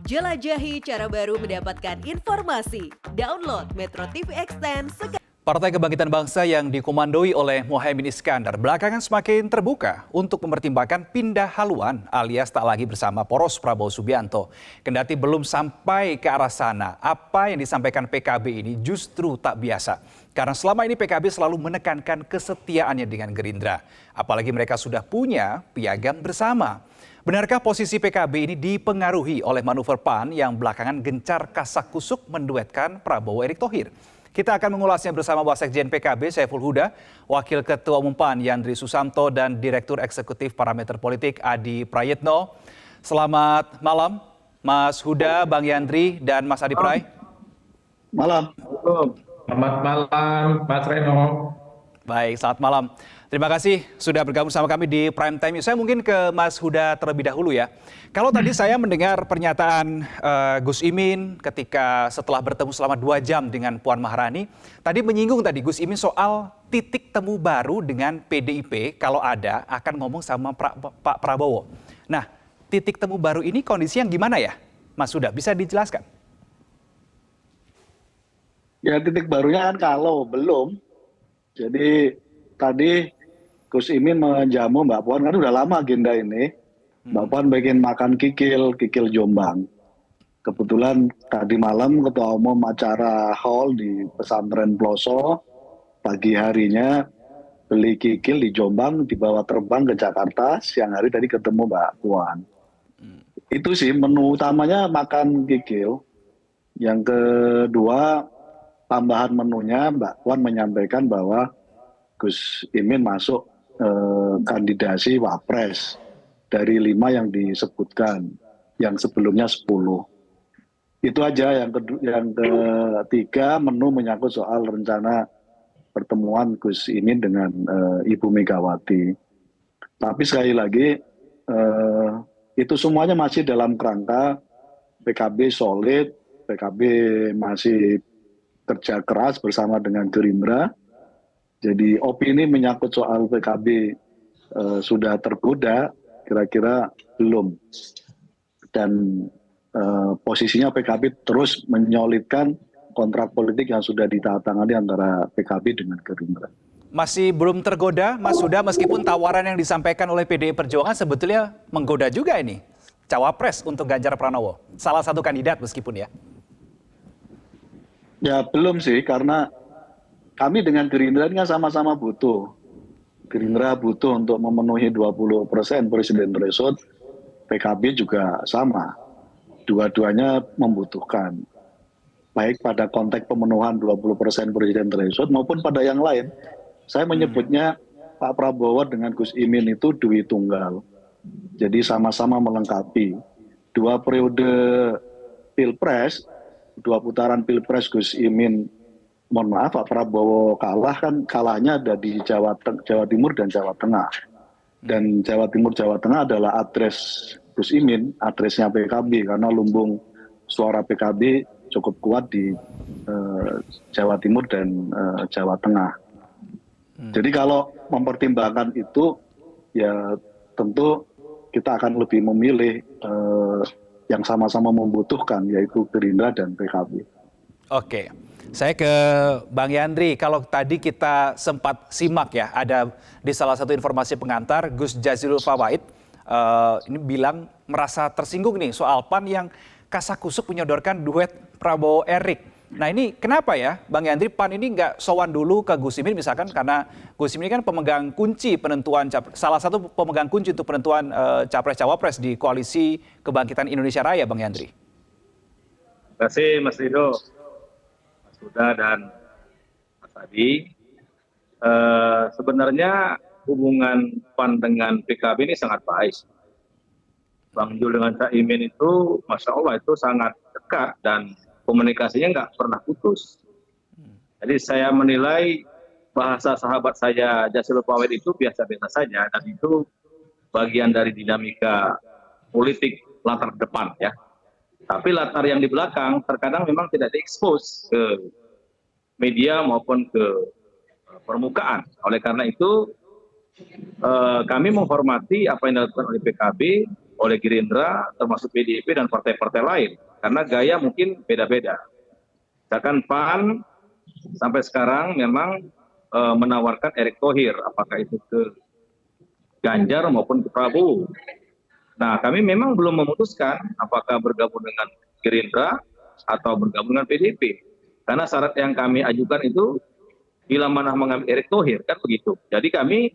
Jelajahi cara baru mendapatkan informasi. Download Metro TV Extend sekarang. Partai Kebangkitan Bangsa yang dikomandoi oleh Muhaimin Iskandar belakangan semakin terbuka untuk mempertimbangkan pindah haluan alias tak lagi bersama poros Prabowo Subianto. Kendati belum sampai ke arah sana, apa yang disampaikan PKB ini justru tak biasa. Karena selama ini PKB selalu menekankan kesetiaannya dengan Gerindra. Apalagi mereka sudah punya piagam bersama. Benarkah posisi PKB ini dipengaruhi oleh manuver PAN yang belakangan gencar kasak-kusuk menduetkan Prabowo Erick Thohir? Kita akan mengulasnya bersama Wasekjen PKB Saiful Huda, Wakil Ketua Umum PAN Yandri Susanto, dan Direktur Eksekutif Parameter Politik Adi Prayitno. Selamat malam, Mas Huda, Bang Yandri, dan Mas Adi Pray. Malam. Selamat malam, Mas Reno. Baik, selamat malam. Terima kasih sudah bergabung sama kami di Prime Time. Saya mungkin ke Mas Huda terlebih dahulu ya. Kalau tadi saya mendengar pernyataan Gus Imin ketika setelah bertemu selama 2 jam dengan Puan Maharani, tadi menyinggung tadi Gus Imin soal titik temu baru dengan PDIP kalau ada akan ngomong sama Pak Prabowo. Nah, titik temu baru ini kondisi yang gimana ya? Mas Huda, bisa dijelaskan? Ya titik barunya kan kalau belum. Jadi tadi Gus Imin menjamu Mbak Puan, kan udah lama agenda ini. Mbak Puan bikin makan kikil Jombang. Kebetulan tadi malam Ketua Umum acara hall di Pesantren Ploso, pagi harinya beli kikil di Jombang, dibawa terbang ke Jakarta, siang hari tadi ketemu Mbak Puan. Itu sih menu utamanya makan kikil. Yang kedua, tambahan menunya Mbak Puan menyampaikan bahwa Gus Imin masuk kandidasi Wapres dari 5 yang disebutkan, yang sebelumnya 10. Itu aja. Yang ketiga, menu menyangkut soal rencana pertemuan Gus Imin dengan Ibu Megawati. Tapi sekali lagi, itu semuanya masih dalam kerangka PKB solid, PKB masih kerja keras bersama dengan Gerindra. Jadi opini menyangkut soal PKB sudah tergoda, kira-kira belum. Dan posisinya PKB terus menyolidkan kontrak politik yang sudah ditandatangani antara PKB dengan Gerindra. Masih belum tergoda, Mas Huda, meskipun tawaran yang disampaikan oleh PDI Perjuangan sebetulnya menggoda juga ini. Cawapres untuk Ganjar Pranowo. Salah satu kandidat meskipun ya. Ya belum sih, karena kami dengan Gerindra ini kan sama-sama butuh. Gerindra butuh untuk memenuhi 20% presiden threshold, PKB juga sama. Dua-duanya membutuhkan. Baik pada konteks pemenuhan 20% presiden threshold maupun pada yang lain. Saya menyebutnya Pak Prabowo dengan Gus Imin itu dui tunggal. Jadi sama-sama melengkapi. 2 periode Pilpres, 2 putaran Pilpres Gus Imin, mohon maaf Pak Prabowo kalah, kan kalahnya ada di Jawa Timur dan Jawa Tengah. Dan Jawa Timur, Jawa Tengah adalah adres Gus Imin, adresnya PKB, karena lumbung suara PKB cukup kuat di Jawa Timur dan Jawa Tengah. Jadi kalau mempertimbangkan itu, ya tentu kita akan lebih memilih yang sama-sama membutuhkan, yaitu Gerindra dan PKB. Oke. Saya ke Bang Yandri, kalau tadi kita sempat simak ya, ada di salah satu informasi pengantar, Gus Jazilul Fawait ini bilang merasa tersinggung nih soal PAN yang kasak-kusuk menyodorkan duet Prabowo Erick. Nah ini kenapa ya Bang Yandri, PAN ini nggak sowan dulu ke Gus Imin misalkan, karena Gus Imin kan pemegang kunci penentuan, salah satu pemegang kunci untuk penentuan Capres-Cawapres di Koalisi Kebangkitan Indonesia Raya, Bang Yandri. Terima kasih Mas Rido, Mas Huda, dan Mas Adi. Sebenarnya hubungan PAN dengan PKB ini sangat baik. Bang Jul dengan Cak Imin itu, Masya Allah itu sangat dekat dan komunikasinya nggak pernah putus. Jadi saya menilai bahasa sahabat saya Jazilul Fawait itu biasa-biasa saja, dan itu bagian dari dinamika politik latar depan ya. Tapi latar yang di belakang terkadang memang tidak diekspos ke media maupun ke permukaan. Oleh karena itu kami menghormati apa yang dilakukan oleh PKB oleh Gerindra, termasuk PDIP dan partai-partai lain. Karena gaya mungkin beda-beda. Misalkan PAN sampai sekarang memang menawarkan Erick Thohir, apakah itu ke Ganjar maupun ke Prabowo. Nah, kami memang belum memutuskan apakah bergabung dengan Gerindra atau bergabung dengan PDIP. Karena syarat yang kami ajukan itu bila mana mengambil Erick Thohir, kan begitu. Jadi kami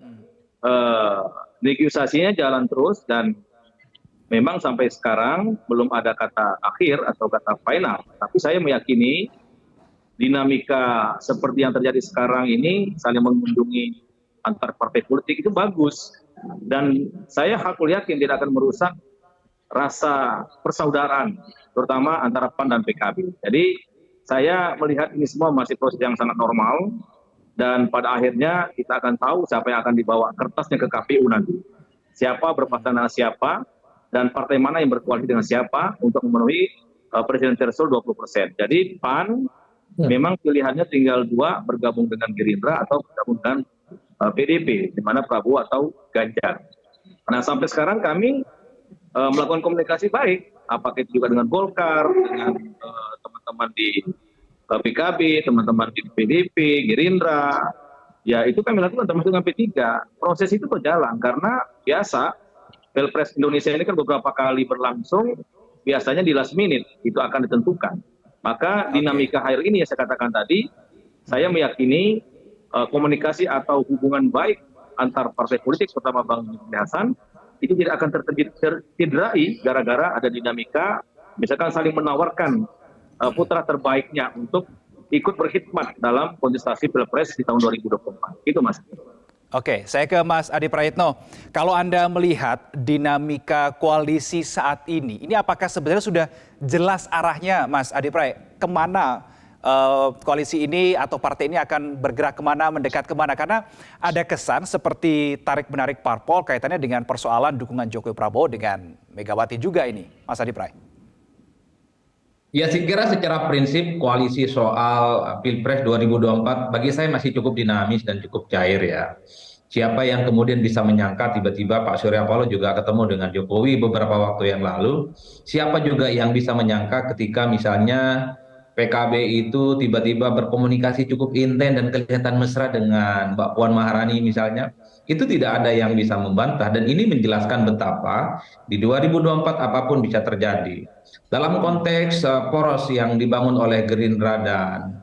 negosiasinya jalan terus dan memang sampai sekarang belum ada kata akhir atau kata final. Tapi saya meyakini dinamika seperti yang terjadi sekarang ini saling mengunjungi antar partai politik itu bagus. Dan saya hakul yakin tidak akan merusak rasa persaudaraan, terutama antara PAN dan PKB. Jadi saya melihat ini semua masih proses yang sangat normal. Dan pada akhirnya kita akan tahu siapa yang akan dibawa kertasnya ke KPU nanti. Siapa berpasangan dengan siapa, dan partai mana yang berkoalisi dengan siapa untuk memenuhi presiden threshold 20%. Jadi PAN memang pilihannya tinggal dua, bergabung dengan Gerindra atau bergabung dengan PDIP, di mana Prabowo atau Ganjar. Nah, sampai sekarang kami melakukan komunikasi baik, apakah itu juga dengan Golkar, dengan teman-teman di PKB, teman-teman di PDIP, Gerindra, ya itu kami lakukan termasuk dengan P3. Proses itu berjalan karena biasa Pilpres Indonesia ini kan beberapa kali berlangsung, biasanya di last minute itu akan ditentukan. Maka dinamika akhir ini yang saya katakan tadi, saya meyakini komunikasi atau hubungan baik antar partai politik, terutama Bang Zulkifli Hasan, itu tidak akan tercederai gara-gara ada dinamika, misalkan saling menawarkan putra terbaiknya untuk ikut berkhidmat dalam kontestasi Pilpres di tahun 2024. Itu Mas. Oke, saya ke Mas Adi Praitno. Kalau Anda melihat dinamika koalisi saat ini apakah sebenarnya sudah jelas arahnya, Mas Adi Praitno? Kemana koalisi ini atau partai ini akan bergerak kemana, mendekat kemana? Karena ada kesan seperti tarik-menarik parpol kaitannya dengan persoalan dukungan Jokowi Prabowo dengan Megawati juga ini, Mas Adi Praitno. Ya, saya kira secara prinsip koalisi soal Pilpres 2024 bagi saya masih cukup dinamis dan cukup cair ya. Siapa yang kemudian bisa menyangka tiba-tiba Pak Surya Paloh juga ketemu dengan Jokowi beberapa waktu yang lalu. Siapa juga yang bisa menyangka ketika misalnya PKB itu tiba-tiba berkomunikasi cukup intens dan kelihatan mesra dengan Mbak Puan Maharani misalnya. Itu tidak ada yang bisa membantah dan ini menjelaskan betapa di 2024 apapun bisa terjadi. Dalam konteks poros yang dibangun oleh Gerindra dan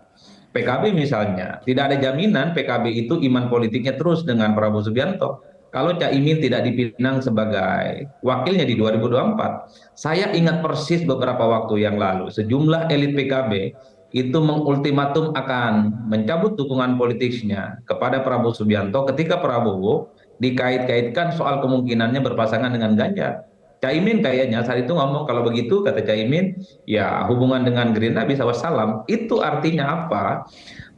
PKB misalnya, tidak ada jaminan PKB itu iman politiknya terus dengan Prabowo Subianto. Kalau Cak Imin tidak dipinang sebagai wakilnya di 2024, saya ingat persis beberapa waktu yang lalu, sejumlah elit PKB itu mengultimatum akan mencabut dukungan politiknya kepada Prabowo Subianto ketika Prabowo dikait-kaitkan soal kemungkinannya berpasangan dengan Ganjar. Caimin kayaknya saat itu ngomong kalau begitu kata Caimin ya hubungan dengan Gerindra bisa wassalam. Itu artinya apa?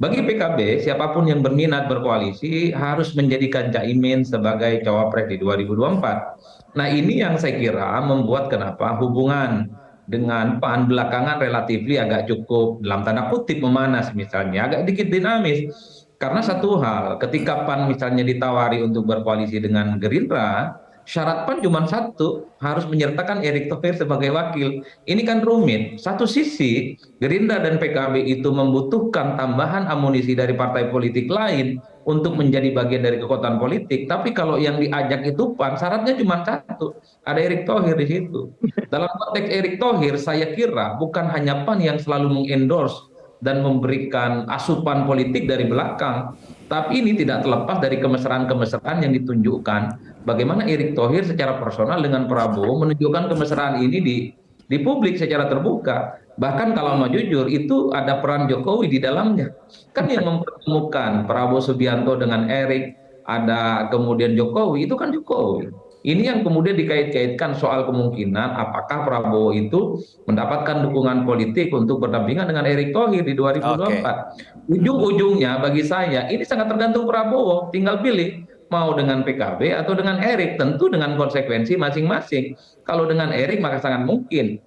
Bagi PKB siapapun yang berminat berkoalisi harus menjadikan Caimin sebagai cawapres di 2024. Nah ini yang saya kira membuat kenapa hubungan dengan PAN belakangan relatif agak cukup dalam tanda kutip memanas misalnya agak dikit dinamis. Karena satu hal ketika PAN misalnya ditawari untuk berkoalisi dengan Gerindra, syarat PAN cuma satu, harus menyertakan Erick Thohir sebagai wakil. Ini kan rumit. Satu sisi, Gerindra dan PKB itu membutuhkan tambahan amunisi dari partai politik lain untuk menjadi bagian dari kekuatan politik. Tapi kalau yang diajak itu PAN, syaratnya cuma satu, ada Erick Thohir di situ. Dalam konteks Erick Thohir, saya kira bukan hanya PAN yang selalu mengendorse dan memberikan asupan politik dari belakang. Tapi ini tidak terlepas dari kemesraan-kemesraan yang ditunjukkan. Bagaimana Erick Thohir secara personal dengan Prabowo menunjukkan kemesraan ini di publik secara terbuka. Bahkan kalau mau jujur, itu ada peran Jokowi di dalamnya. Kan yang mempertemukan Prabowo Subianto dengan Erick, ada kemudian Jokowi, itu kan Jokowi. Ini yang kemudian dikait-kaitkan soal kemungkinan apakah Prabowo itu mendapatkan dukungan politik untuk berdampingan dengan Erick Thohir di 2024. Ujung-ujungnya bagi saya ini sangat tergantung Prabowo, tinggal pilih mau dengan PKB atau dengan Erick, tentu dengan konsekuensi masing-masing. Kalau dengan Erick maka sangat mungkin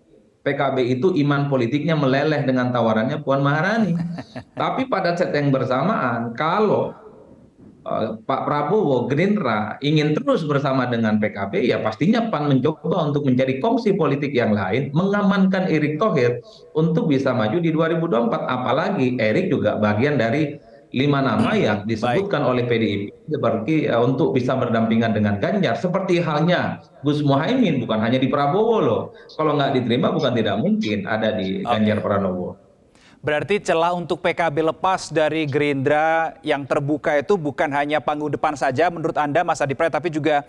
PKB itu iman politiknya meleleh dengan tawarannya Puan Maharani. Tapi pada saat yang bersamaan kalau Pak Prabowo, Gerindra ingin terus bersama dengan PKB, ya pastinya PAN mencoba untuk mencari kongsi politik yang lain, mengamankan Erick Thohir untuk bisa maju di 2024. Apalagi Erick juga bagian dari 5 nama yang disebutkan oleh PDIP seperti untuk bisa berdampingan dengan Ganjar. Seperti halnya Gus Muhaimin, bukan hanya di Prabowo loh. Kalau nggak diterima bukan tidak mungkin ada di Ganjar Pranowo. Berarti celah untuk PKB lepas dari Gerindra yang terbuka itu bukan hanya panggung depan saja menurut Anda, Mas Adi Pray, tapi juga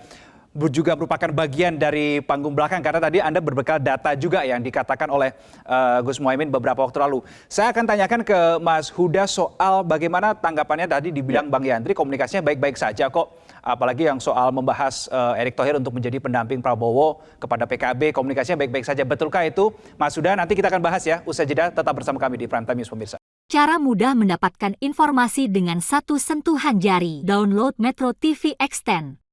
merupakan bagian dari panggung belakang, karena tadi Anda berbekal data juga yang dikatakan oleh Gus Muhaimin beberapa waktu lalu. Saya akan tanyakan ke Mas Huda soal bagaimana tanggapannya tadi dibilang Bang Yandri komunikasinya baik-baik saja kok. Apalagi yang soal membahas Erick Thohir untuk menjadi pendamping Prabowo kepada PKB, komunikasinya baik-baik saja. Betulkah itu, Mas Huda? Nanti kita akan bahas ya. Usai jeda, tetap bersama kami di Prime Time News, pemirsa. Cara mudah mendapatkan informasi dengan satu sentuhan jari. Download Metro TV Extend.